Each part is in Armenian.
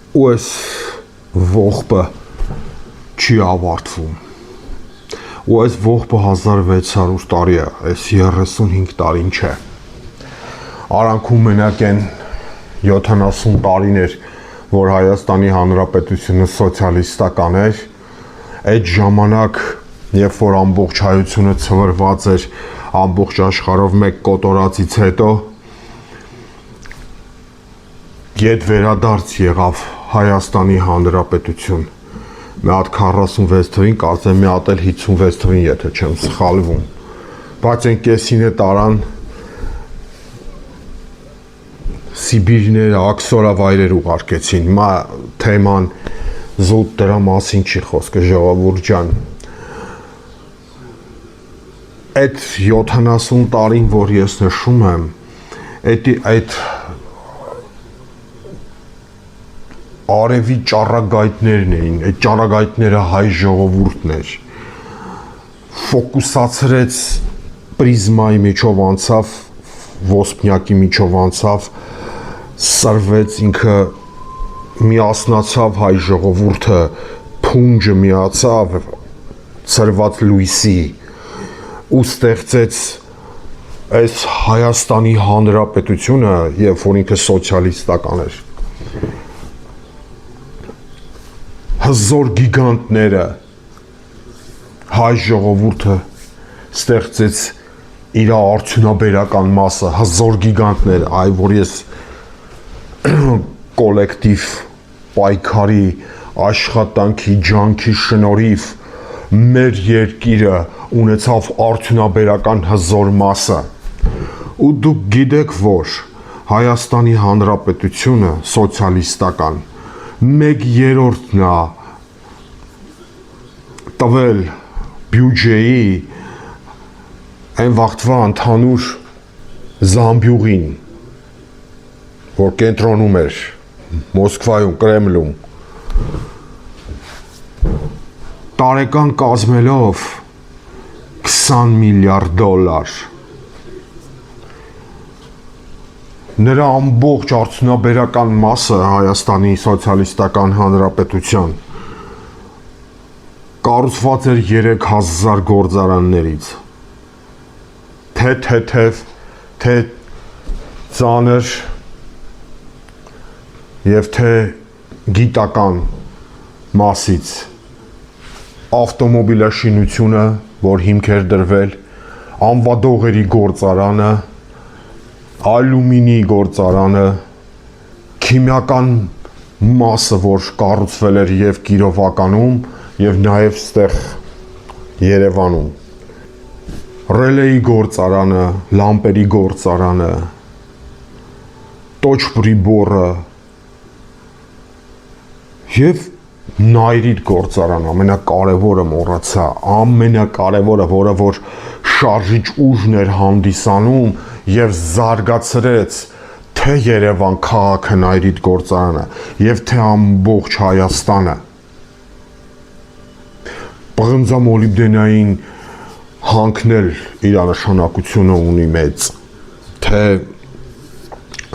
ու այս ողբը չի ավարտվում։ Ու այս ողբը 1600 տարի է, այս 35 տարին չէ։ Արանքում մենակ են 70 տարիներ, որ Հայաստանի Հանրապետությունը սոցիալիստական էր, այդ ժամանակ, երբ որ ամբողջ հայությունը ցվրված էր ամբողջ աշխարհով մեկ կոտորածից հետո, Ետ վերադարձ եղավ Հայաստանի Հանրապետություն, մի հատ 46 թվին, կարծեմ մի հատ էլ 56 թվին, եթե չեմ սխալվում, բայց այն կեսին է տարան Սիբիրները, աքսորավայրեր ուղարկեցին, հիմա թեման զուտ դրա մասին չի խոսքը, ժողովուրդ ջան, այդ 70 տարին, որ ես նշում եմ, այդ արևի ճառագայթներն էին, այդ ճառագայթները հայ ժողովուրդն էր, ֆոկուսացրեց պրիզմայի միջով անցավ, ոսպնյակի միջով անցավ, սրվեց ինքը միասնացավ հայ ժողովուրդը, փունջը միացավ, ծրված լույսի, ու ստեղծեց այս Հայաստանի Հանրապետությունը, երբ որ ինքը սոցիալիստական էր, հզոր գիգանտները հայ ժողովուրդը ստեղծեց իր արդյունաբերական մասը, հզոր գիգանտներ, այ որ ես կոլեկտիվ պայքարի, աշխատանքի, ջանքի շնորհիվ մեր երկիրը ունեցավ արդյունաբերական հզոր մասը, ու դուք գիտեք, որ Հայաստանի Հանրապետությունը սոցիալիստական 1/3-ն է տվել բյուջեի այն վաղտվա ընդհանուր զամբյուղին, որ կենտրոնում էր Մոսկվայում, Կրեմլում, տարեկան կազմելով $20 միլիարդ, նրա ամբողջ արդյունաբերական մասը Հայաստանի Սոցիալիստական Հանրապետության կառուցված էր 3000 գործարաններից, թե թեթև, թե ծանր և թե գիտական մասից, ավտոմոբիլաշինությունը, որ հիմք էր դրվել, անվադողերի գործարանը, ալյումինի գործարանը, քիմիական մասը, որ կառուցվել էր և Կիրովականում, և նաև ստեղ Երևանում, ռելեի գործարանը, լամպերի գործարանը, տոչպրիբորը և Նայրիտ գործարանը, ամենակարևորը մոռացա, ամենակարևորը, որը որ շարժիչ ուժն էր հանդիսանում և զարգացրեց թե Երևան քաղաքը Նայրիտ գործարանը և թե ամբողջ Հայաստանը, պղնձամոլիբդենային հանքնել իր նշանակությունը ունի մեծ, թե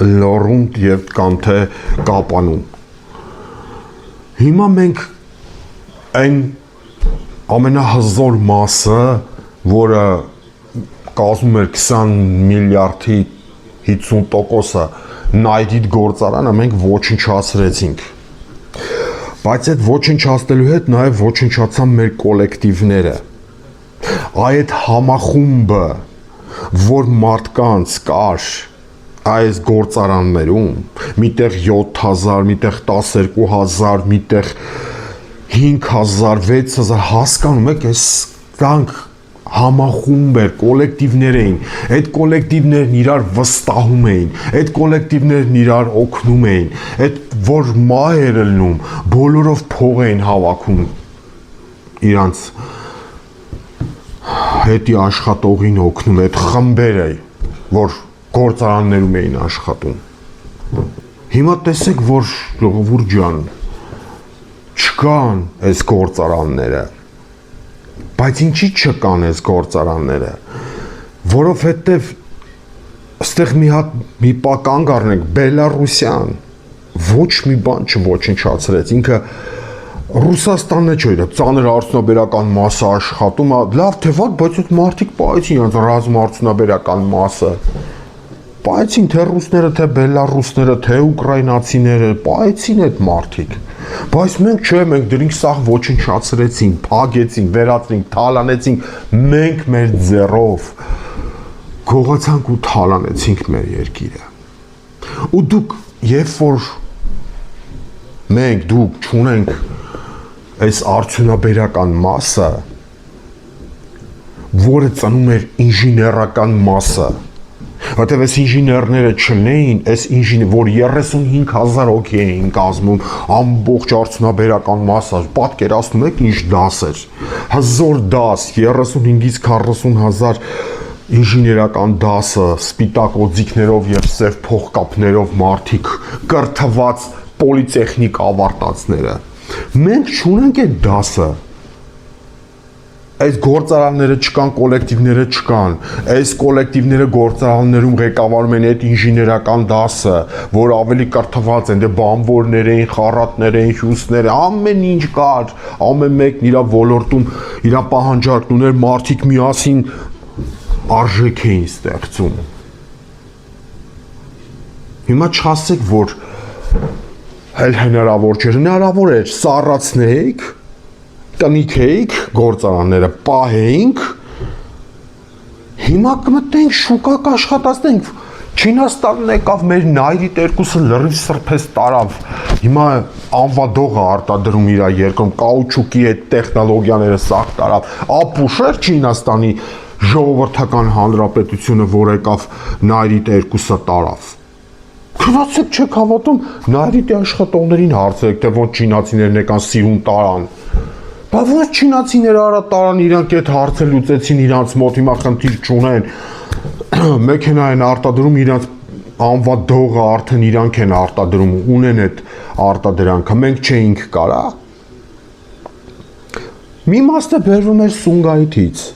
Լոռում և կամ թե Կապանում, հիմա մենք այն ամենահզոր մասը, որը կազմում էր 20 միլիարդի 50%-ը Նայրիտ գործարանը մենք ոչնչացրեցինք, բայց այդ ոչնչացնելու հետ նաև ոչնչացան մեր կոլեկտիվները, այդ համախումբը, որ մարդկանց կար այս գործարաններում, միտեղ 7000, միտեղ 12000, միտեղ 5000, 6000, հասկանում եք, այս դրանք համախումբ էր, կոլեկտիվներ էին, այդ կոլեկտիվներն իրար վստահում էին, այդ կոլեկտիվներն իրար օգնում էին, այդ որ մահ էր ելնում, բոլորով փող էին հավաքում իրանց հետի աշխատողին օգնում, այդ խմբերը, որ գործարաններում էին աշխատում։ Հիմա տեսեք, որ ժողովուրդ ջան, չկան այս գործարանները, բայց ինչի չկան այս գործարանները, որովհետև ստեղ մի հատ մի պա կանգ առնենք Բելառուսյան, ոչ մի բան չոչնչացրեց, ինքը Ռուսաստանն է չէ, ծանր արդյունաբերական մասը աշխատում է, լավ թե վատ, բայց այդ մարդիկ պայեցին իրենց ռազմաարդյունաբերական մասը, պայեցին թե ռուսները, թե բելարուսները, թե ուկրաինացիները, պայեցին այդ մարդիկ, բայց մենք չէ, մենք դրինք սաղ ոչնչացրեցինք, փագեցինք, վերացրինք, թալանեցինք, մենք մեր ձեռով գողացանք ու թալանեցինք մեր երկիրը, ու դուք, երբ որ մենք, դուք չունենք այս արդյունաբերական մասը, որը ծնում էր ինժեներական մասը, որտեղ այս ինժեներները չլինեին, այս որ 35,000 հոգի էին կազմում, ամբողջ արդյունաբերական մասը, պատկերացնում եք ինչ դաս էր, հզոր դաս, 35-ից 40,000 ինժեներական դասը, սպիտակ օձիքներով և սև փողկապներով մարդիկ, կրթված պոլիտեխնիկ ավարտածները, մենք չունենք այդ դասը, այս գործարանները չկան, կոլեկտիվները չկան, այս կոլեկտիվները գործարաններում ղեկավարում են այդ ինժեներական դասը, որ ավելի կրթված են, դե բանվորներ էին, խառատներ էին, հյուսներ, ամեն ինչ կար, ամեն մեկն իր ոլորտում իր պահանջարկն ուներ, մարդիկ միասին արժեք էին ստեղծում։ Հիմա չասեք, որ այլ հնարավոր չէր, հնարավոր էր, սառացնեիք, տնիքեիք գործարանները, պահեինք, հիմա կմտնենք շուկա կաշխատացնենք, Չինաստանն եկավ մեր նայրիտ երկուսը լրիվ սրբես տարավ, հիմա անվադողը արտադրում իր երկրում, կաուչուկի այդ տեխնոլոգիաները սաղ տարավ, ապուշեր Չինաստանի ժողովրդական հանրապետությունը, որ եկավ նայրիտ երկուսը տարավ, քնացեք չեք հավատում, նայրիտի աշխատողներին հարցրեք, թե ոնց չինացիներն եկան սիրուն տարան, բա ոնց չինացիները արա տարան իրանք այդ հարցը լուծեցին իրանց մոտ, հիմա խնդիր չունեն, մեքենա են արտադրում իրանց անվատ դողը արդեն իրանք են արտադրում, ունեն այդ արտադրանքը, մենք չէինք կարա, մի մասը բերվում էր Սունգայիթից,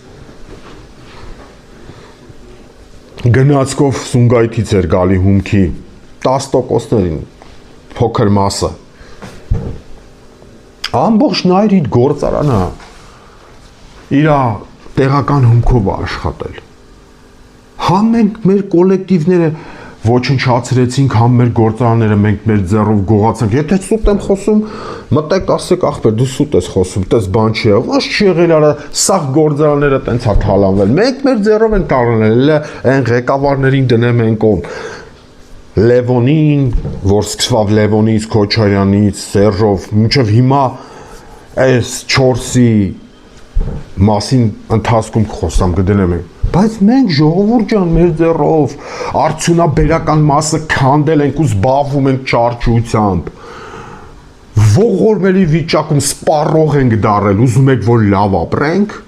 գնացքով Սունգայիթից էր գալի հումքի, 10%-ներին, փոքր մասը, ամբողջ նայրիտ գործարանը իրա տեղական հումքով աշխատել, համ մենք մեր կոլեկտիվները ոչնչացրեցինք, համ մեր գործարանները մենք մեր ձեռով գողացանք, եթե սուտ եմ խոսում, մտեք ասեք ախպեր, դու սուտ ես խոսում, տես բան չի եղել, ոնց չի եղել արա, սաղ գործարանները տենց հա թալանվել, մենք մեր ձեռով են թալանել, այն ղեկավարներին դնեմ են կողմ, Լևոնին, որ սկսվավ Լևոնից, Քոչարյանից, Սերժով, մինչև հիմա այս 4-ի մասին ընթացքում խոսամ գդնեմ ենք, բայց մենք ժողովուրդ ջան մեր ձեռով արդյունաբերական մասը քանդել ենք ու զբաղվում ենք չարչությամբ, ողորմելի վիճակում սպառող ենք դարել, ուզում եք որ լավ ապրենք,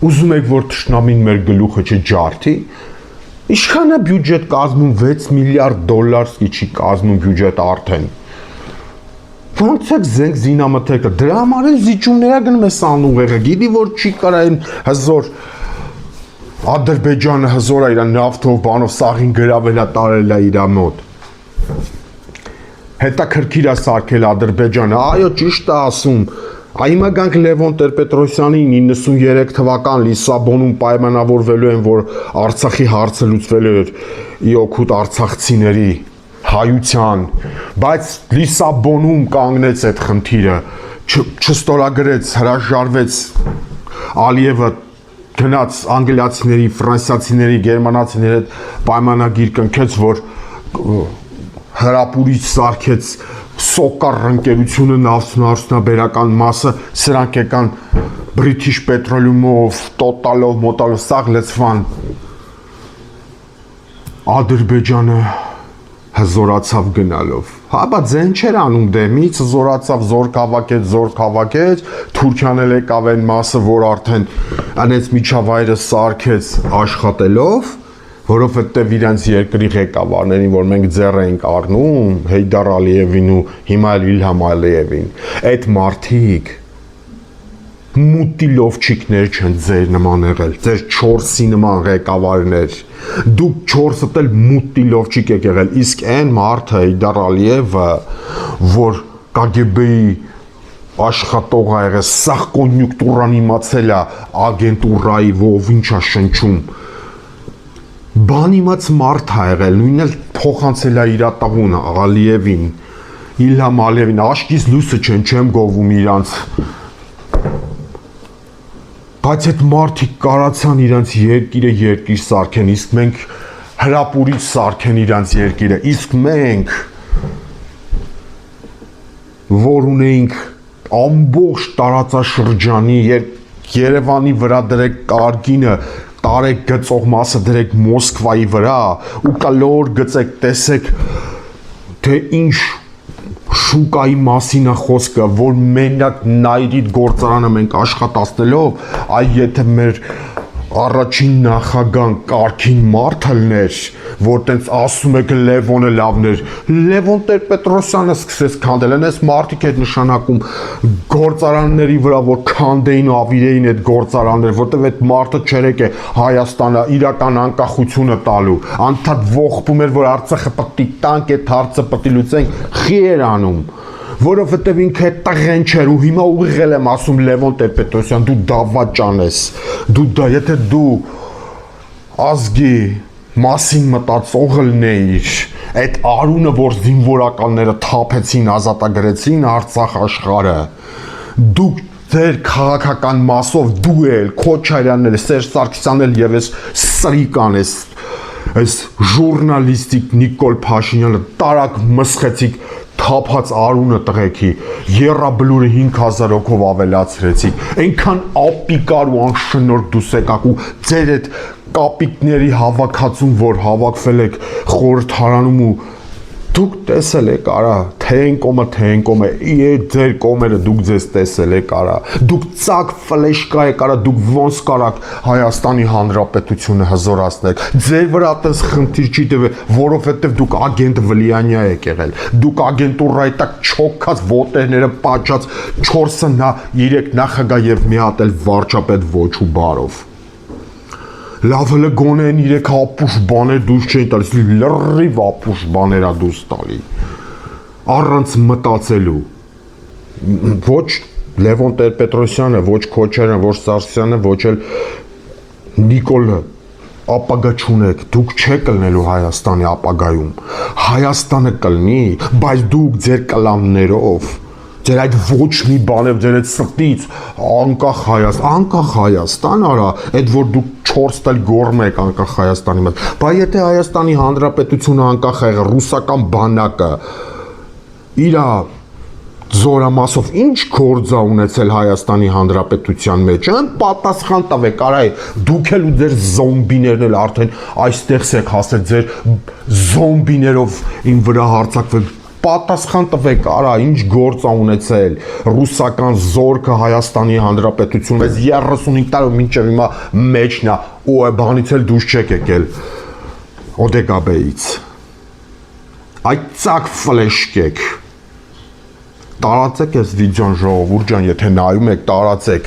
ուզում եք որ թշնամին մեր գլուխը չջարդի, Ինչքան է բյուջետ կազմում 6 միլիարդ դոլար չի կազմում բյուջետ արդեն։ Ոնց եք զենք զինամթերքը, դրա համար էլ զիջումները գնում է սանուղեղը, գիտի որ չի կարա այն հզոր Ադրբեջանը հզոր է իր նավթով բանով սաղին գրավել է տարել է իր մոտ։ Հետաքրքիր է սարքել Ադրբեջանը, այո ճիշտ է ասում։ Հիմա գանք Լևոն Տեր-Պետրոսյանի 93 թվական Լիսաբոնում պայմանավորվելու են, որ Արցախի հարցը լուծվելու էր ի օգուտ արցախցիների հայության, բայց Լիսաբոնում կանգնեց այդ խնդիրը, չստորագրեց, հրաժարվեց Ալիևը գնաց անգլիացիների, ֆրանսիացիների, գերմանացիների հետ պայմանագիր կնքեց, որ հրապուրիչ սարքեց Սոկար ընկերությունը նավթարդյունաբերական մասը, սրանք եկան British Petroleum-ով, Total-ով, Motal-ով, սաղ լցվան Ադրբեջանը հզորացավ գնալով։ Հա, բա ձեն չէր անում դեմից, հզորացավ, զոր քաղաքեց, Թուրքիան էլ եկավ այն մասը, որ արդեն անեց միջավայրը սարքեց աշխատելով, որովհետև իրանց երկրի ղեկավարներին, որ մենք ձեռ էինք առնում, Հեյդար Ալիևին ու հիմա էլ Իլհամ Ալիևին, այդ մարդիկ մուտիլովչիկներ չեն ձեր նման եղել, ձեր 4-ի նման ղեկավարներ, դուք 4-ըդ էլ մուտիլովչիկ եք եղել, իսկ այն մարդը Իդար Ալիևը, որ KGB-ի աշխատող ա եղել, սաղ կոնյուկտուրան իմացել ա ագենտուրայի, ով ինչ ա շնչում, բան իմաց մարդ ա եղել, նույնն էլ փոխանցել ա իր տաղուն Ալիևին, Իլհամ Ալիևին, աշկից լույսը չեմ գովում իրանց, բայց այդ մարդիկ կարացան իրանց երկիրը երկիր սարքեն, իսկ մենք հրապուրից սարքեն իրանց երկիրը, իսկ մենք, որ ունեինք ամբողջ տարածաշրջանի Երևանի վրա դրեք կարգինը, տարեք գծող մասը դրեք Մոսկվայի վրա ու կլոր գծեք, տեսեք, թե ինչ շուկայի մասին է խոսքը, որ մենակ նայրիդ գործարանը մենք աշխատացնելով, այ եթե մեր առաջին նախագահան կարգին մարդը լներ, որ տենց ասում եք Լևոնը լավներ, Լևոն Տեր-Պետրոսյանը սկսեց քանդել, այս մարդիկ այդ նշանակում գործարանների վրա, որ քանդեին ու ավիրեին այդ գործարաններ, որտեղ այդ մարդը չերեք է Հայաստանը իրական անկախությունը տալու, անդադ ողբում էր, որ Արցախը պետք է տանք, այդ հարցը պետք է լուծենք, խի էր անում, որովհետև ինքը այդ տղեն չէր ու հիմա ուղղել եմ ասում Լևոն Տեր-Պետրոսյան, դու դավաճան ես, եթե դու ազգի մասին մտածողը լինեիր, այդ արունը, որ զինվորականները թափեցին, ազատագրեցին Արցախ աշխարհը, դուք ձեր քաղաքական մասով դու էլ, Քոչարյանն էլ, Սերժ Սարգսյանն էլ եւ այս սրիկան, այս ժուրնալիստիկ Նիկոլ Փաշինյանը տարակ մսխեցիք թափած արունը տղեկի, եռաբլուրը 5000 հոգով ավելացրեցիք, այնքան ապիկար ու անշնորհ դուս եկաք ու ձեր այդ կապիկների հավաքածուն, որ հավաքվել եք խորհրդարանում ու դուք տեսել եք արա, թե են կոմը, ձեր կոմերը դուք ձեզ տեսել եք արա, դուք ծակ ֆլեշկա եք արա, դուք ոնց կարաք Հայաստանի Հանրապետությունը հզորացնել, ձեր վրա այդպես խնդիր չի տվել, որովհետև դուք ագենտ Վլիանյա եք եղել, դուք ագենտուրայի տակ չոքած ոտերները պատճած 3 նախագահ եւ մի հատ էլ վարչապետ ոչ ու բարով լավ հլը գոնե են 3 ապուշ բաներ դուս չէին տալիս, լրիվ ապուշ բաներ ա դուս տալի, առանց մտածելու, ոչ Լևոն Տեր-Պետրոսյանը, ոչ Քոչարյանը, ոչ Սարգսյանը, ոչ էլ Նիկոլը, ապագա չունեք, դուք չեք կլնելու Հայաստանի ապագայում, Հայաստանը կլնի, բայց դուք ձեր կլաններով, ձեր այդ ոչ մի բանև, ձեր այդ սրտից, անկախ Հայաստան արա, այդ որ դուք 4 տել գորմ եք անկախ Հայաստանի մեջ, բա եթե Հայաստանի Հանրապետությունը անկախ եղել, ռուսական բանակը, իրա զորամասով ինչ գործ ա ունեցել Հայաստանի Հանրապետության մեջ, պատասխան տվեք, արա դուք էլ ու ձեր զոմբիներն էլ արդեն այստեղս եք հասել, ձեր զոմբիներով իմ վրա հարձակվեք, պատասխան տվեք, արա, ինչ գործ ա ունեցել ռուսական զորքը Հայաստանի Հանրապետություն, այս 35 տարի մինչև հիմա մեջն ա, ու բանից էլ դուրս չեք եկել ՕԴԿԲ-ից, այդ ծակ ֆլեշկեք, տարածեք այս վիդեոն ժողովուրդ ջան, եթե նայում եք, տարածեք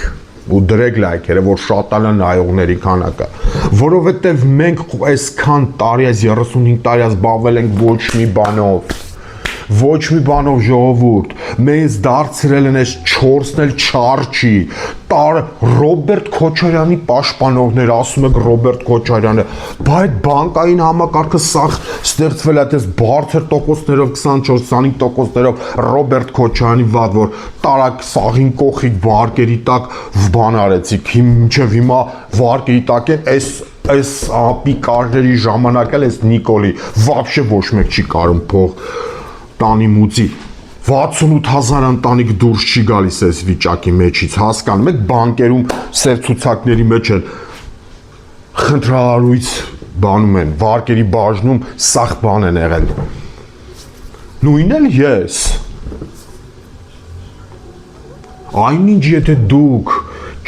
ու դրեք լայքերը, որ շատանա նայողների քանակը, որովհետև մենք այսքան տարի, այս 35 տարի զբաղվել ենք ոչ մի բանով ժողովուրդ, մեզ դարձրել են այս 4-ն էլ չարչի, Ռոբերտ Քոչարյանի պաշտպանողներ, ասում եք Ռոբերտ Քոչարյանը, բա այդ բանկային համակարգը սաղ ստեղծվել է այս բարձր տոկոսներով, 24-25%-ներով Ռոբերտ Քոչարյանի վատ, որ տարակ սաղին կողիկ վարկերի տակ բան արեցիք, մինչև հիմա վարկերի տակ են, այս ապիկարների ժամանակ էլ այս Նիկոլի, վաբշե ոչ մեկ չի կարում փող տանի մուծի, 68,000 ընտանիք դուրս չի գալիս այս վիճակի մեջից, հասկանում եք, բանկերում սերցուցակների մեջ են խնդրահարույց բանում են, վարկերի բաժնում սաղ բան են եղել, նույն էլ ես, այնինչ եթե դուք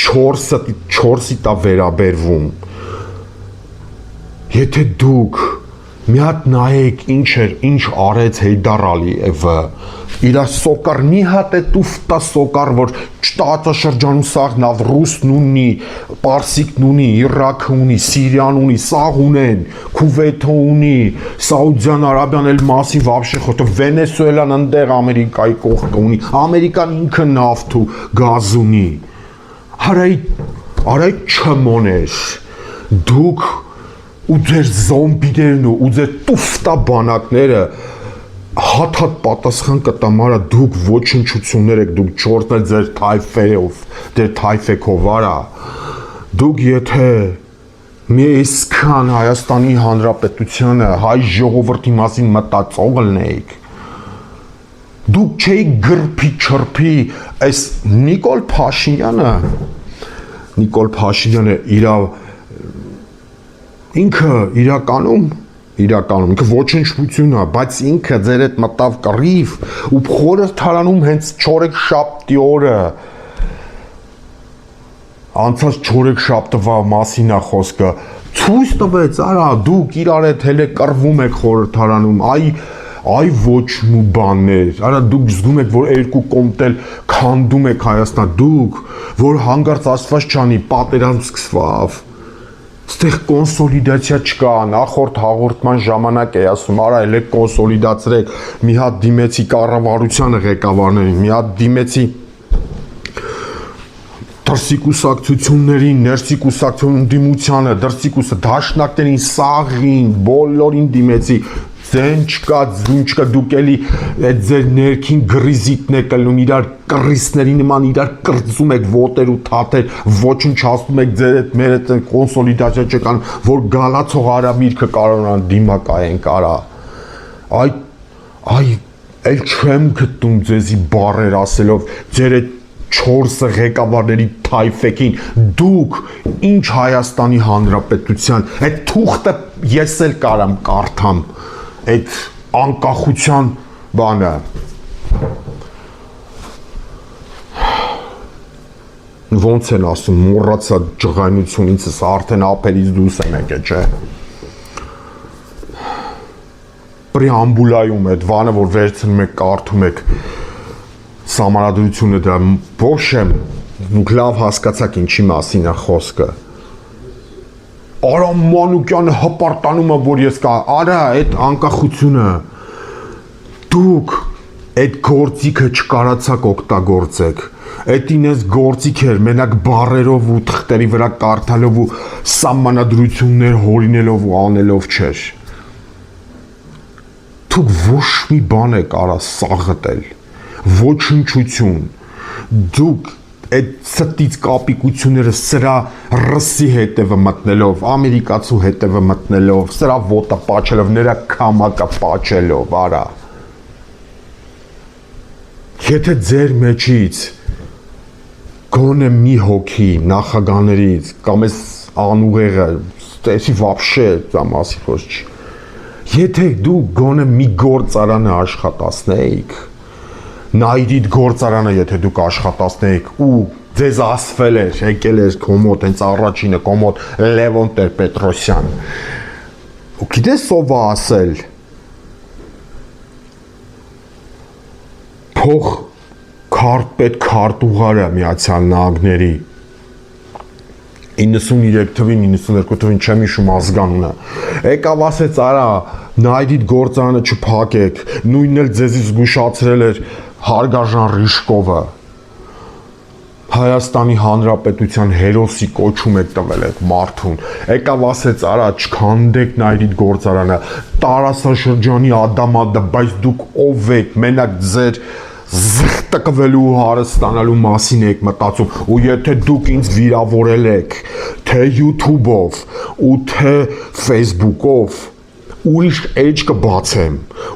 4-ի տա վերաբերվում, եթե դուք մի հատ նայեք ինչ արեց Հեյդար Ալիևը իր սոկար մի հատ է տուֆտա սոկար որ տարածաշրջանում սաղ Նավրուսն ունի, Պարսիկն ունի, Իրաքը ունի, Սիրիան ունի, սաղ ունեն, Քուվեյթը ունի, Սաուդյան Արաբիան էլ մասի վաբշե խոտը, Վենեսուելան ընդեղ Ամերիկայի կողքը ունի, Ամերիկան ինքը նավթ ու գազ ունի։ Արայ չմոներ, դուք ու ձեր զոմբիներն ու ձեր տուֆտա բանակները հատ պատասխան կտամարա դուք ոչնչություններ եք դուք չորտնել ձեր թայֆերով դեր թայֆեքով արա դուք եթե մի այսքան Հայաստանի Հանրապետությանը հայ ժողովրդի մասին մտածող լինեիք դուք չէիք գրփի չրփի այս Նիկոլ Փաշինյանը ինքը իրականում ինքը ոչնչություն է, բայց ինքը ձեր հետ մտավ կռիվ ու խորհրդարանում հենց չորեքշաբթի օրը անցած չորեքշաբթվա մասին է խոսքը ցույց տվեց, արա դուք իրար հետ հենց կռվում եք խորհրդարանում, այ ոչ մի բաններ, արա դուք զգում եք, որ երկու կոմտել քանդում եք Հայաստան, դուք, որ հանգարց Աստված չանի, պատերազմ սկսվավ Ստեղ կոնսոլիդացիա չկա, նախորդ հաղորդման ժամանակ էի ասում, արա էլ եք կոնսոլիդացրեք, մի հատ դիմեցի կառավարությանը ղեկավարներին, մի հատ դիմեցի դրսի կուսակցություններին, ներսի կուսակցություն դիմությանը, դրսի դաշնակներին, սաղին, բոլորին դիմեցի, ձեն չկա, ձուն չկա, դուք էլի այդ ձեր ներքին գրիզիտն եք ելնում, իրար կռիսների նման, իրար կրծում եք ոտեր ու թաթեր, ոչնչացնում եք ձեր հետ, մեր հետ կոնսոլիդացիա չեք անում, որ գալացող արամիրքը կարողանան դիմակայենք, արա, այլ չեմ գտնում ձեզի բառեր ասելով, ձեր այդ 4 ղեկավարների թայֆեկին, դուք ինչ Հայաստանի Հանրապետության, այդ թուղթը ես էլ կարամ կարդամ, այդ անկախության բանը ոնց են ասում մոռացա ջղայնությունիցս արդեն ափերից դուրս եմ եկել չէ պրեամբուլայում այդ բանը որ վերցնում եք կարդում եք սահմանադրությունը դրա բոշեմ դուք լավ հասկացաք ինչի մասին է խոսքը Արամ Մանուկյանը հպարտանում է, որ ես կա, արա այդ անկախությունը, դուք այդ գործիքը չկարացաք օգտագործեք, այդ ինես գործիք էր, մենակ բառերով ու թղթերի վրա կարդալով ու սահմանադրություններ հորինելով ու անելով չէր, դուք ոչ մի բան եք արա սաղըտել, ոչնչություն, դուք այդ ստից կապիկությունները սրա ռսի հետևը մտնելով, ամերիկացու հետևը մտնելով, սրա ոտը պաչելով, նրա կամակը պաչելով, արա։ Եթե ձեր մեջից գոնե մի հոգի նախագաներից կամ այս անուղեղը, ստեսի վաբշե դա մասի խոս չի, եթե դու գոնե մի գործարանը աշխատացնեիք, Նայրիդ գործարանը, եթե դուք աշխատացնեիք ու ձեզ ասվել էր, եկել էր կոմոդ, հենց առաջինը կոմոդ Լևոն Տեր-Պետրոսյան, ու գիտես ով է ասել, փող քարտպետ քարտուղարը Միացյալ Նահանգների 93 թվին, 92 թվին չեմ հիշում ազգանունը, եկավ ասեց արա նայրիդ գործարանը չփակեք, նույնն էլ ձեզի զգուշացրել էր Հարգարժան Ռիշկովը Հայաստանի Հանրապետության հերոսի կոչում եք տվել այդ մարդուն, եկավ ասեց արա չքանդեք նայրիդ գործարանը, տարածաշրջանի ադամադը, բայց դուք ով եք, մենակ ձեր զղտկվելու հարստանալու մասին եք մտածում ու եթե դուք ինձ վիրավորել եք թե YouTube-ով ու թե Facebook-ով ուրիշ էջ կբացեմ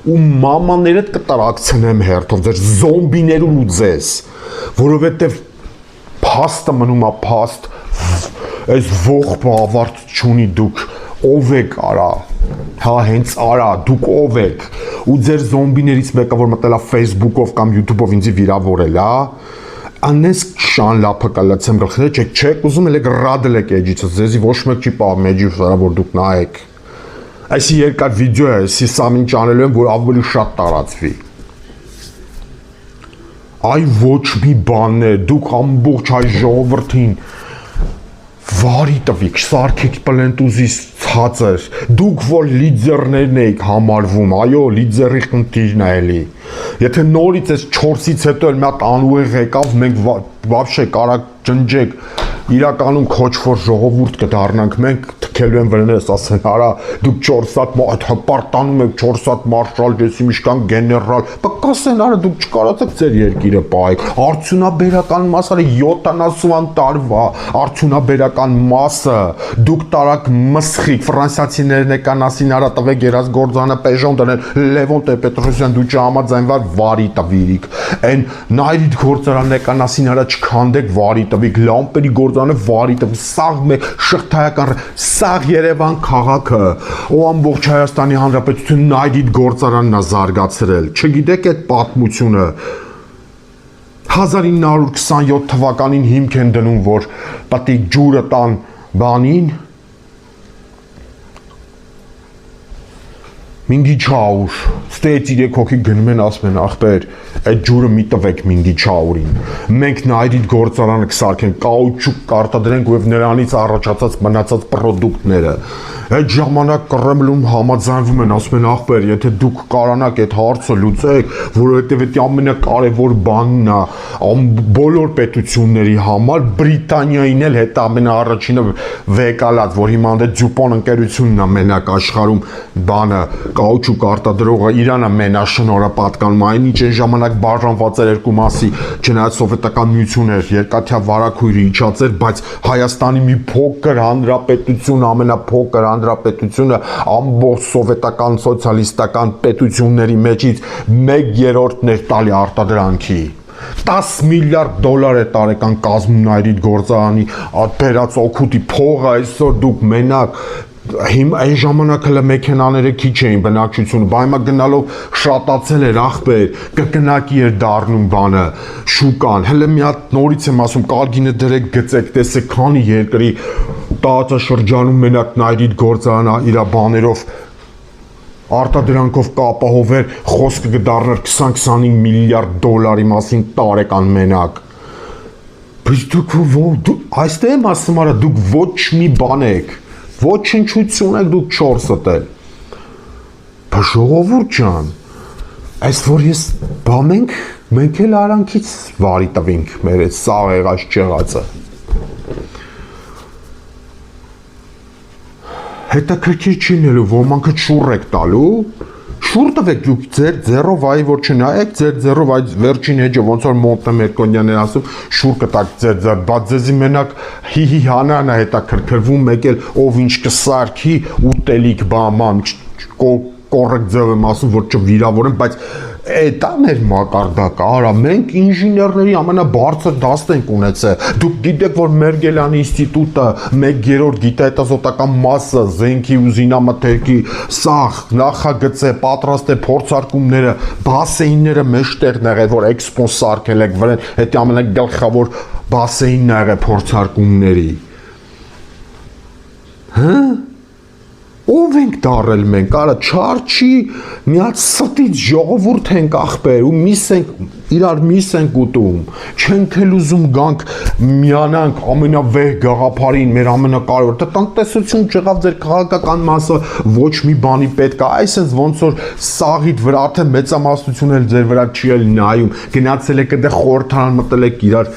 ու մամաներդ կտրակցնեմ հերթով ձեր զոմբիներուն ու ձեզ որովհետև փաստը մնում է փաստ այս ողբը ավարտ չունի դուք ով եք արա հա հենց արա դուք ով եք ու ձեր զոմբիներից մեկը որ մտել է Facebook-ով կամ YouTube-ով ինձի վիրավորել հա անես շան լափը կլացեմ գլխի չեք ուզում եք ռադել եք էջից ձեզի ոչ մեկ չի պահ մեջի վրա որ դուք նայեք Այս երկար վիդեո է, ես ամեն ինչ անելու եմ, որ ավելի շատ տարածվի։ Այ ոչ մի բաններ, դուք ամբողջ հայ ժողովրդին վարի տվիք, սարքեք պլենտուզի ցածր, դուք որ լիդերներն եք համարվում, այո, լիդերի խնդիրն է էլի։ Եթե նորից այս 4-ից հետո էլ մի հատ անուղեղ եկավ, մենք вообще կարակ ջնջեք, իրականում քոչվոր ժողովուրդ կդառնանք, մենք թքելու են վրներս, ասեն, արա, դուք 4 հատ հպարտանում եք, 4 հատ մարշալ, եսի միշկան գեներալ, կասեն, արա, դուք չկարողացեք ձեր երկիրը պահեք, արդյունաբերական մասը 70 տարվա, արդյունաբերական մասը, դուք տարակ մսխիկ, ֆրանսիացիներն եկան ասին, արա, տվեք երազ գործանը Պեժոն դնել, Լևոն Տեր-Պետրոսյան, դու չհամաձայնվար վարի տվիրիք, այն նայրիդ գործարանն եկան ասին, արա, չքանդեք վարի տվիք, լամպերի գործանը վարի տվիք, սաղ մեկ շղթայական, սաղ Երևան քաղաքը, ու ամբողջ Հայաստանի Հանրապետությունն այդ գործարանն է զարգացրել, չգիտեք այդ պատմությունը 1927 թվականին հիմք են դնում, որ պետք է ջուրը տան բանին, Մինգիչաուր, ստե 3 հոգի գնում են ասում են ախպեր, այդ ջուրը մի տվեք Մինգիչաուրին, մենք նայրիդ գործարանը կսարքենք, կաուչուկ կարտադրենք ու նրանից առաջացած մնացած պրոդուկտները, այդ ժամանակ Կրեմլում համաձայնվում են, ասում են ախպեր, եթե դուք կարանաք այդ հարցը լուծեք, որովհետև դա ամենակարևոր բանն է, բոլոր պետությունների համար, Բրիտանիային էլ հետ ամենաառաջինը վեկալած, որ հիմա դե Դյուպոն ընկերությունն է մենակ աշխարհում բանը կաուչուկ արտադրողը Իրանը մենաշնորհը պատկանում այն ինչ այն ժամանակ բաժանված էր երկու մասի չնայած սովետական միություն էր երկաթյա վարակույրը իջած էր բայց Հայաստանի մի փոքր հանրապետություն ամենափոքր հանրապետությունը ամբողջ սովետական սոցիալիստական պետությունների մեջից 1/3-ն էր տալի արտադրանքի 10 միլիարդ դոլար է տարեկան կազմում այրիդ գործարանի բերած օգուտի փողը այսօր դուք մենակ Հիմա այն ժամանակ հələ մեքենաները քիչ էին բնակչությունը, բայց հիմա գնալով շատացել էր ախպեր, կրկնակի էր դառնում բանը, շուկան, հələ մի հատ նորից եմ ասում, կարգինը դրեք գծեք, տեսեք քանի երկրի տարածաշրջանում մենակ նայրիդ գործարանը իր բաներով արտադրանքով կապահովեր, խոսքը կդառներ 20-25 միլիարդ դոլարի մասին տարեկան մենակ։ Բայց դուք այստեղ եմ ասում, արա դուք ոչ մի բան եք ոչնչություն եք դուք 4-ըդ էլ, բա ժողովուրդ ջան, այս որ ես, բա մենք էլ արանքից վարի տվինք մեր այդ սաղ եղած չեղածը, հետաքրքիր չի նելու, ոմանքը շուռ եք տալու, շուռ տվեք դուք ձեր ձեռով այ որ չնայեք, ձեր ձեռով այդ վերջին էջը ոնց որ Մոնտե Մերկոնյանն է ասում, շուռ կտակ ձեր ձեռ, բայց ձեզի մենակ հի հանան է հետաքրքրվում, մեկ էլ ով ինչ կսարքի ուտելիք բաման, կոռեկտ ձև եմ ասում, որ չվիրավորեմ, բայց դա մեր մակարդակը, արա, մենք ինժեներների ամենաբարձր դաստ ենք ունեցել, դուք գիտեք, որ Մերգելյանի ինստիտուտը 1/3 գիտահետազոտական մասը, զենքի ու զինամթերքի, սաղ, նախագծե, պատրաստ է փորձարկումները, բասեինները մեջտեղն եղել, որ էքսպոն սարքել եք վրան, հետի ամենագլխավոր բասեինն ա եղել փորձարկումների, հա? Ով ենք դարել մենք, արա չարչի մի հատ ստից ժողովուրդ ենք ախպեր ու իրար միս ենք ուտում, չենք էլ ուզում գանք միանանք ամենավեհ գաղափարին, մեր ամենակարևոր, տնտեսություն չեղավ ձեր քաղաքական մասը ոչ մի բանի պետք է, այսպես ոնց որ սաղիդ վրա արդեն մեծամասնություն էլ ձեր վրա չի էլ նայում, գնացել եք դե խորհրդարան մտել եք իրար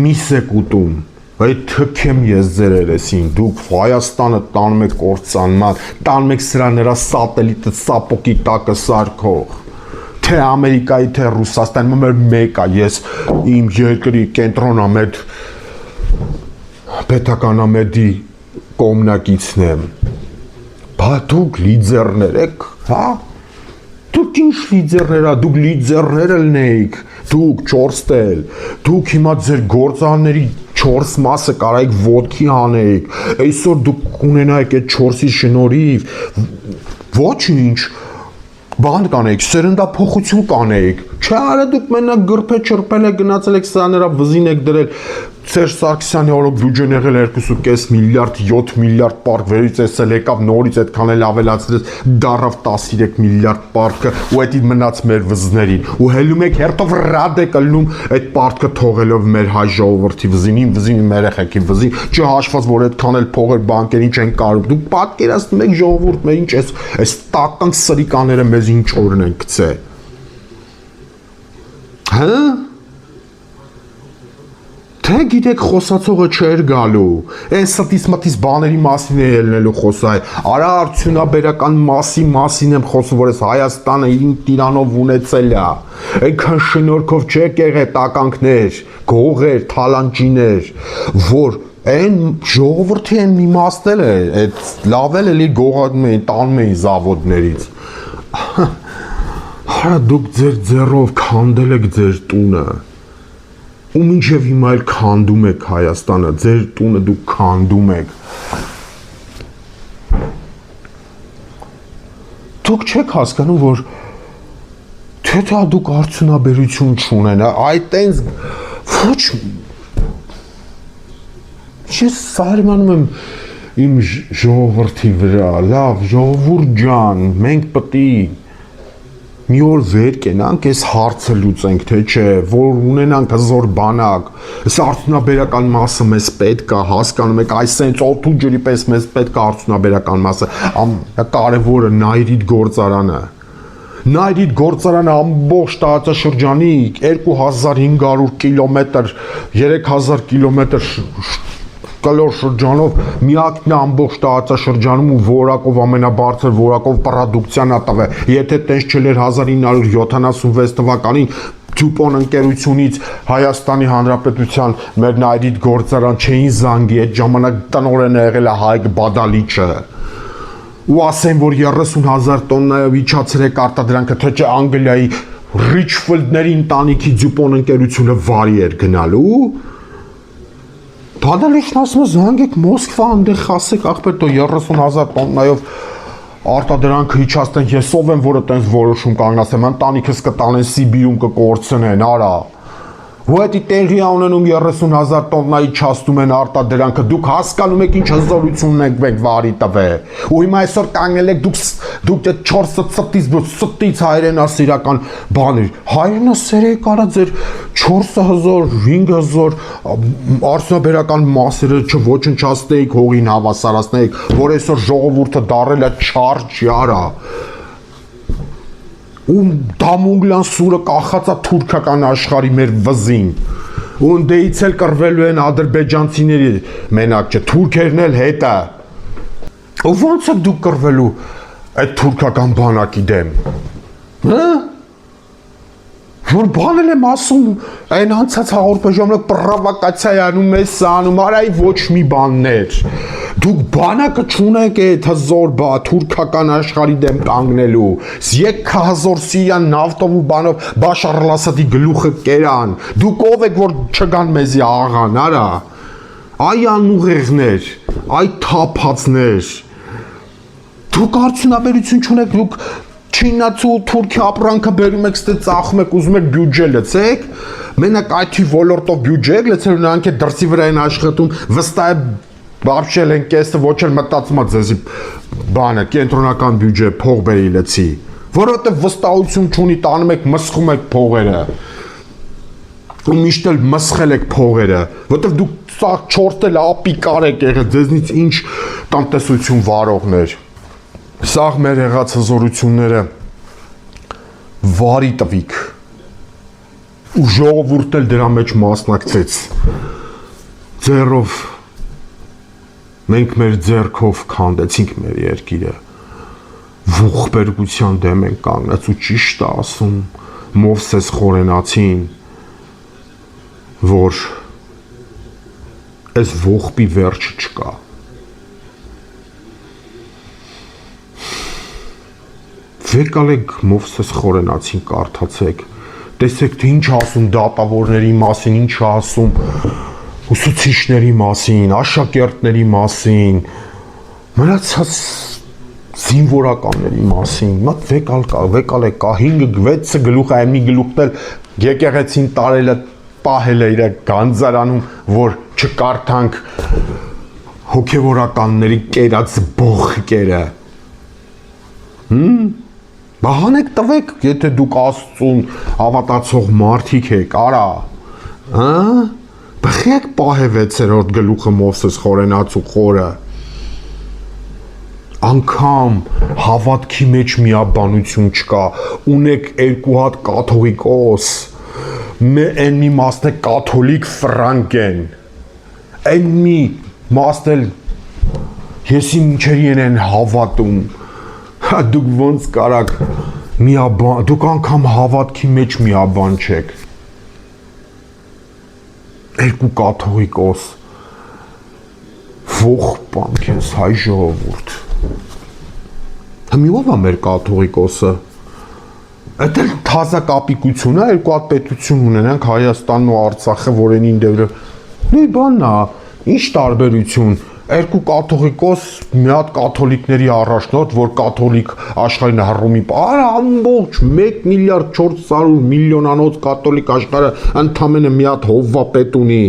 միս եք ուտում Այդ թքեմ ես ձեր երեսին, դուք Հայաստանը տանում եք կործանման, տանում եք սրա նրա սատելիտը սապոկի տակը սարքող, թե Ամերիկայի, թե Ռուսաստանի, մեր մեկ է, ես իմ երկրի կենտրոնամետ, պետականամետի կողմնակիցն եմ, բա դուք լիդերներ եք, հա? Դուք ինչ լիդերներ ա, դուք լիդերներ ելնեիք, դուք չորստել, դուք հիմա ձեր գործարների 4 մասը կարայիք ոտքի հանեիք, այսօր դուք ունենայիք այդ 4-ի շնորհիվ, ոչինչ, բան կանեիք, սերնդափոխություն կանեիք, չէ արա դուք մենակ գրփե չրփել եք գնացել եք սա նրա վզին եք դրել, Սերժ Սարգսյանի օրոք բյուջեն եղել 2.5 միլիարդ, 7 միլիարդ պարկ վերից էսել եկավ նորից այդքան էլ ավելացրեց դարավ 13 միլիարդ պարկը ու էդի մնաց մեր վզներին ու հելում եք հերթով ռադ եք ըլնում այդ պարկը թողելով մեր հայ ժողովրդի վզին մեր երեխեքի վզին չհաշված որ այդքան էլ փողեր բանկերին չեն կարում դուք պատկերացնում եք ժողովուրդ մեր ինչ այս տական սրիկաները մեզ ինչ օրն են գցե հա Թե գիտեք խոսացողը չէր գալու, այն ստիս մտիս բաների մասին է ելնելու խոսայ, արա արդյունաբերական մասին եմ խոսում, որ այս Հայաստանը իր տիրանով ունեցել է, այնքան շնորհքով չեք եղել տականքներ, գողեր, թալանջիներ, որ այն ժողովրդի են իմաստել է, այդ լավել էլի գողանում էին, տանում էին զավոդներից, հարա դուք ձեր ձեռով քանդել եք ձեր տունը, ու մինչև հիմա էլ քանդում եք Հայաստանը, ձեր տունը դուք քանդում եք։ Դուք չեք հասկանում, որ թե դուք արդյունաբերություն չունեն, այդ այնց ոչ ես սարմանում եմ իմ ժողովրդի վրա, լավ, ժողովուրդ ջան, մենք պետք է մի օր վեր կենանք, այս հարցը լուծենք, թե չէ, որ ունենանք հզոր բանակ, այս արդյունաբերական մասը մեզ պետք է, հասկանում եք, այս սենց օդու ջրի պես մեզ պետք է արդյունաբերական մասը, կարևորը Նայիրիդ գործարանը, Նայիրիդ գործարանը ամբողջ տարածաշրջանի 2500 կիլոմետր, 3000 կիլոմետր կլոր շրջանով միակն է ամբողջ տարածաշրջանում ու որակով ամենաբարձր որակով պրոդուկցիան ատավ է, եթե տենց չլեր 1976 թվականին Դյուպոն ընկերությունից Հայաստանի Հանրապետության մեր Նայիրիդ գործարան չէին զանգի, այդ ժամանակ տնօրենը եղել է Հայկ Բադալիչը ու ասեն, որ 30,000 տոննայով իջացրեք արտադրանքը, թե չէ Անգլիայի Ռիչֆիլդների ընտանիքի Դյուպոն ընկերությունը վարի էր գնալու Բադալիչն ասում է զանգեք Մոսկվա այնտեղ ասեք ախպեր տո 30,000 տոննայով արտադրանքը իջացնենք ես ով եմ որ այտենց որոշում կանգնացեմ ընտանիքս կտանեն Սիբիրում կկորցնեն արա ու էդի տեղի ունենում 30,000 տոննա իջացնում են արտադրանքը դուք հասկանում եք ինչ հզորությունն եք մենք վարի տվե ու հիմա այսօր կանգնել եք դուք այդ 4 ստից հայրենասիրական բաներ հայրենասերեք արա ձեր 4 հզոր 5 հզոր արդյունաբերական մասերը չոչնչացնեիք հողին հավասարացնեիք որ այսօր ժողովուրդը դարել է չարջ արա ու դամունգլան սուրը կախած է թուրքական աշխարհի մեր վզին ու ընդեից էլ կռվելու են ադրբեջանցիների մենակ չէ թուրքերն էլ հետը ու ոնց եք դուք կռվելու այդ թուրքական բանակի դեմ հա որ բանել եմ ասում այն անցած հաղորդման ժամանակ պրովոկացիա անում ես անում արայի ոչ մի բաններ դուք բանակը չունեք այդ հզոր թուրքական աշխարհի դեմ կանգնելու եկք հզոր Սիրիան նավթով ու բանով Բաշար al-Ասադի գլուխը կերան դուք ով եք որ չգան մեզի աղան արա այ անուղեղներ այ թափածներ դուք արդյունաբերություն չունեք դուք Չինացու Թուրքիա ապրանքը բերում եք ստե ծախում եք ուզում եք բյուջե լցեք մենակ IT ոլորտով բյուջե եք լցել նրանք է դրսի վրա են աշխատում վստահ է բարձել են կեսը ոչ էլ մտածում է ձեզի բանը կենտրոնական բյուջե փող բերի լցի որովհետև վստահություն չունի տանում եք մսխում եք փողերը ու միշտ էլ մսխել եք փողերը որովհետև դուք սա 4 էլ ապիկար եք եղել ձեզնից ինչ տնտեսություն վարողներ Սաղ մեր եղած հզորությունները վարի տվիք ու ժողովուրդն էլ դրա մեջ մասնակցեց ձեռով մենք մեր ձեռքով քանդեցինք մեր երկիրը ողբերգության դեմ են կանգնած ու ճիշտ է ասում Մովսես Խորենացին որ այս ողբի վերջը չկա Վեկալեք Մովսես Խորենացին կարդացեք, տեսեք թե ինչ ասում դատավորների մասին, ինչ ասում ուսուցիչների մասին, աշակերտների մասին, մնացած զինվորականների մասին, մատ վեկալ է կա 5-6 գլուխ է մի գլուխն էլ եկեղեցին տարելը պահել է իր գանձարանում, որ չկարդանք հոգևորականների կերած բողկերը։ Բահանեք տվեք, եթե դուք Աստծուն հավատացող մարդիկ եք, արա, բխեք պահե 6-րդ գլուխը Մովսես խորենացու խորը։ Անգամ հավատքի մեջ միաբանություն չկա, ունեք 2 հատ կաթողիկոս, են մի մասն է կաթոլիկ ֆրանկեն, են մի մասն էլ եսի մինչերի են հավատում, դուք ոնց կարաք միաբան, դուք անգամ հավատքի մեջ միաբան չեք, 2 կաթողիկոս, ող բան քեզ հայ ժողովուրդ, հմի ով է մեր կաթողիկոսը, այդ էլ թազա կապիկություն է, 2 հատ պետություն ունենանք Հայաստանն ու Արցախը, որ են ինդևրը, նույն բանն է, ինչ տարբերություն, 2 կաթողիկոս, մի հատ կաթոլիկների առաջնորդ, որ կաթոլիկ աշխարհին հռոմի արա ամբողջ 1 միլիարդ 400 միլիոնանոց կաթոլիկ աշխարհը ընդամենը մի հատ հովվապետ ունի։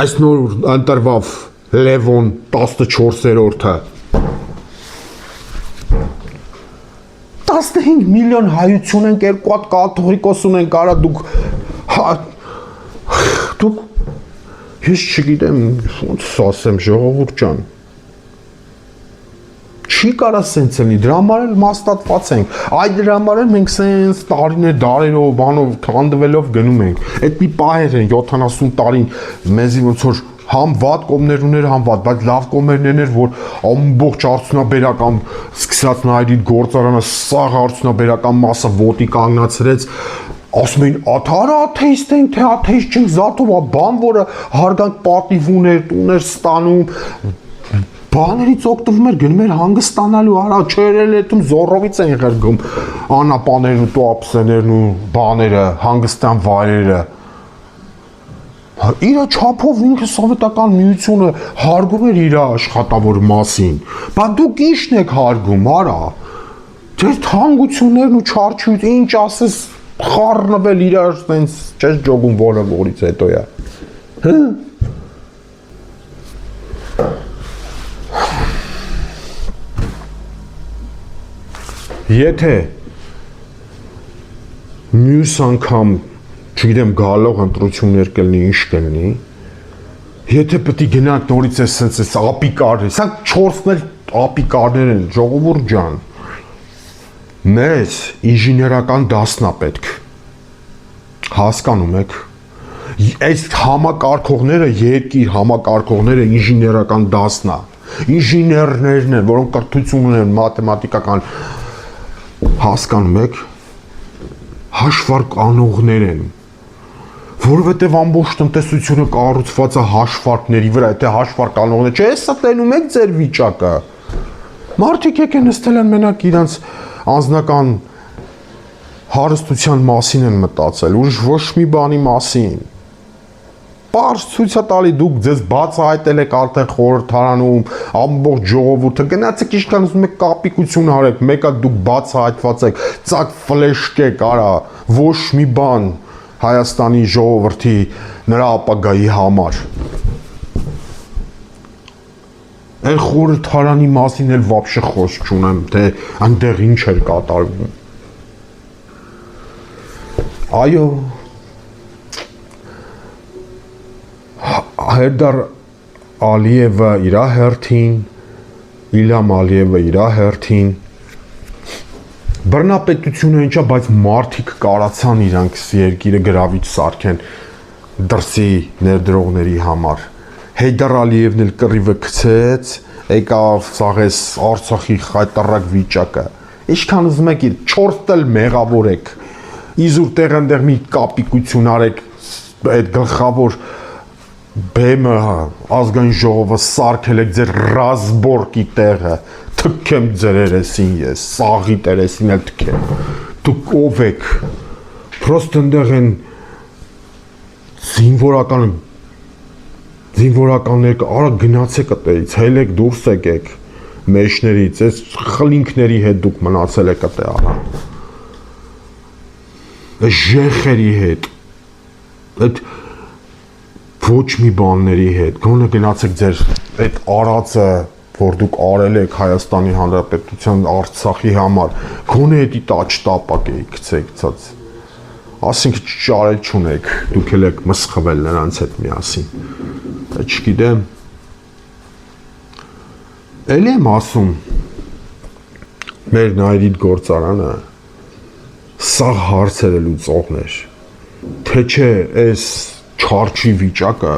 Այս նոր ընտրվավ Լևոն 14-րդը 15 միլիոն հայություն ենք, 2 հատ կաթողիկոս ունենք, արա դուք ես չգիտեմ, ոնց ասեմ, ժողովուրդ ջան, չի կարա սենց լինի, դրա համար էլ մաստատված ենք, այդ դրա համար էլ մենք սենց տարիներ, դարերով, բանով, քանդվելով գնում ենք, այդ մի պահեր են 70 տարին, մեզի ոնց որ համ վատ կողմներ ուներ, համ վատ, բայց լավ կողմերն էր, որ ամբողջ արդյունաբերական սկսած նայրիդ գործարանը սաղ արդյունաբերական մասը ոտի կանգնացրեց, ասում էին, աթարը աթեիստ ենք, թե աթեիստ չենք, զատով, բան, որը հարգանք պատիվ ուներ, տուներ ստանում, բաներից օգտվում էր, գնում էր հանգստանալու, արա, չերել էտում զորովից են եղերգում, անապաներն ու տոապսեներն ու բաները, հանգստան վայրերը, իրա չափով ինքը սովետական միությունը հարգում էր իր աշխատավոր մասին, բա դուք ինչն եք հարգում, արա, ձեր թանկություններն ու չարչույթ, ինչ ասես, խառնվել իրար սենց չես ջոգում որը որից հետո է, Եթե մյուս անգամ, չգիտեմ գալող ընտրություններ կլինի, ինչ կլինի, եթե պետք է գնանք նորից է սենց ապիկարներ, սանք 4-ն էլ ապիկարներ են, ժողովուրդ ջան, մեզ ինժիներական դասն է պետք, հասկանում եք, այս համակարգողները, երկիր համակարգողները ինժիներական դասն է, ինժիներներն են, որոնք կրթություն ունեն մաթեմատիկական, հասկանում եք, հաշվարկ անողներ են, որովհետև ամբողջ տնտեսությունը կառուցված է հաշվարկների վրա, եթե հաշվարկ անողներ, չէ, հեսա տենում եք ձեր վիճակը, մարդիկ եկեն նստել են մենակ իրանց անձնական հարստության մասին են մտածել, ուրիշ ոչ մի բանի մասին, պարզ ցույց է տալի դուք ձեզ բացահայտել եք արդեն խորհրդարանում, ամբողջ ժողովուրդը, գնացեք ինչքան ուզում եք կապիկություն արեք, մեկը դուք բացահայտված եք, ծակ ֆլեշկեք, արա, ոչ մի բան Հայաստանի ժողովրդի նրա ապագայի համար։ Այն խորհրդարանի մասին էլ վաբշե խոսք չունեմ, թե այնտեղ ինչ էր կատարվում։ Այո, Հերդար Ալիևը իր հերթին, Իլհամ Ալիևը իր հերթին, բռնապետությունը ինչա, բայց մարդիկ կարացան իրանք երկիրը գրավիչ սարքեն դրսի ներդրողների համար։ Հեյդար Ալիևն էլ կռիվը գցեց, եկավ սաղես Արցախի խայտարակ վիճակը։ Ինչքան ուզում եք 4 էլ մեղավոր եք։ Իզուր տեղանտեղ մի կապիկություն արեք, այդ գլխավոր բեմը ազգային ժողովը սարքել եք ձեր ռազմորկի տեղը, թքեմ ձեր երեսին ես, սաղի երեսին էլ թքեմ, դուք ով եք, պրոստ ընդեղ են զինվորականներ, արա գնացեք ատերից, հելեք դուրս եկեք մեջներից, այս խլինքների հետ դուք մնացել եք ատե արա, ժեխերի հետ, այդ ոչ մի բանների հետ, գոնե գնացեք ձեր այդ արածը, որ դուք արել եք Հայաստանի Հանրապետության Արցախի համար, գոնե էդի տաճ տապակ էի գցեք ցած, ասինք ճարել չունեք, դուք էլ եք մսխվել նրանց հետ միասին, չգիտեմ, էլ եմ ասում, մեր նայրիդ գործարանը, սաղ հարցերը լուծողներ, թե չէ այս չարչի վիճակը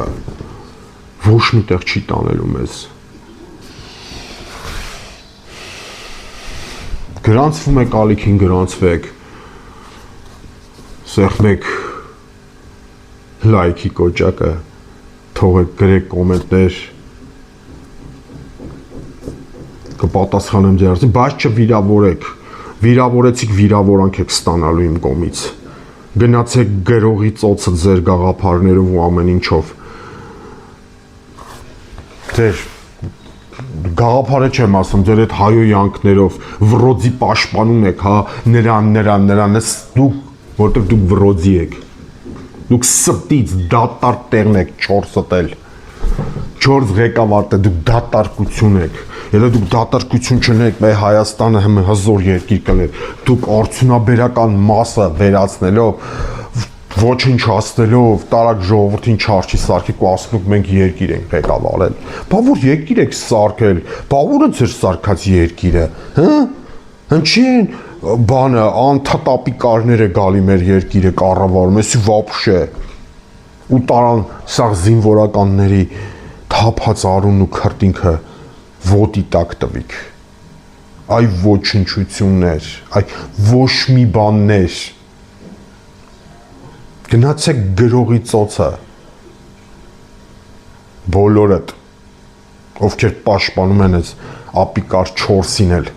ոչ միտեղ չի տանելու մեզ, գրանցվում եք ալիքին գրանցվեք, սեղմեք լայքի կոճակը, թողեք գրեք կոմենտներ, կպատասխանեմ ձեր հարցին, բայց չվիրավորեք, վիրավորեցիք վիրավորանք եք ստանալու իմ կողմից, գնացեք գրողի ծոցը ձեր գաղափարներով ու ամեն ինչով, ձեր գաղափարը չեմ ասում, ձեր այդ հայոյանքներով վրոձի պաշտպանում եք, հա, նրան, դուք, որտեղ դուք վրոձի եք, դուք սպտից դատար տեղն եք չորսըտել, չորս ղեկավարտ է, դուք դատարկություն եք, եթե դուք դատարկություն չնեք, մեր Հայաստանը հզոր երկիր կներ, դուք արդյունաբերական մասը վերացնելով, ոչնչացնելով, տարակ ժողովրդին չարչի սարքեք ու ասում եք մենք երկիր ենք ղեկավարել, բա որ երկիր եք սարքել, բա ո՞ւր է ձեր սարքած երկիրը, հա, ինչի են բանը անթատապիկարները գալի մեր երկիրը կառավարում, էսի վապշե, ու տարան սաղ զինվորականների թափած արունն ու քրտինքը ոտի տակ տվիք, այ ոչնչություններ, այ ոչ մի բաններ, գնացեք գրողի ծոցը, բոլորդ, ովքեր պաշտպանում են այս ապիկար 4-ին էլ,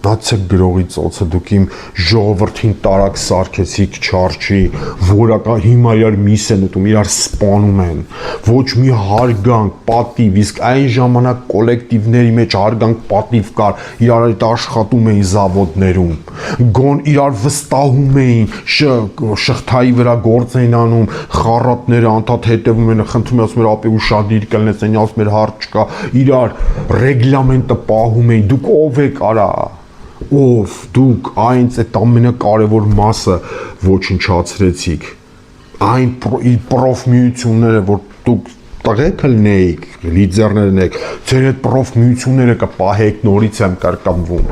գնացեք գրողի ծոցը, դուք իմ ժողովրդին տարակ սարքեցիք չարչի, որակա հիմա իրար միս են ուտում, իրար սպանում են, ոչ մի հարգանք, պատիվ, իսկ այն ժամանակ կոլեկտիվների մեջ հարգանք, պատիվ կար, իրար այդ աշխատում էին զավոդներում, գոն իրար վստահում էին, շղթայի վրա գործ էին անում, խառատները անդադ հետևում են, խնդրում ասում էր ապի ուշադիր կլնես, այն ասում էր հարց չկա, իրար ռեգլամենտը պահում էին, դուք ով եք արա, ով դուք այնց այդ ամենակարևոր մասը ոչնչացրեցիք, այն պրոֆմիությունները, որ դուք տղեկ լնեիք, լիդերներն եք, ձեր այդ պրոֆմիությունները կպահեք, նորից եմ կարկամվում,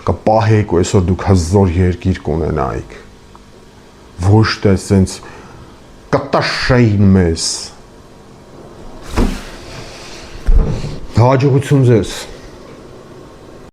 կպահեք ու այսօր դուք հզոր երկիր կունենայիք, ոչ թե սենց կտաշեին մեզ, հաջողություն ձեզ։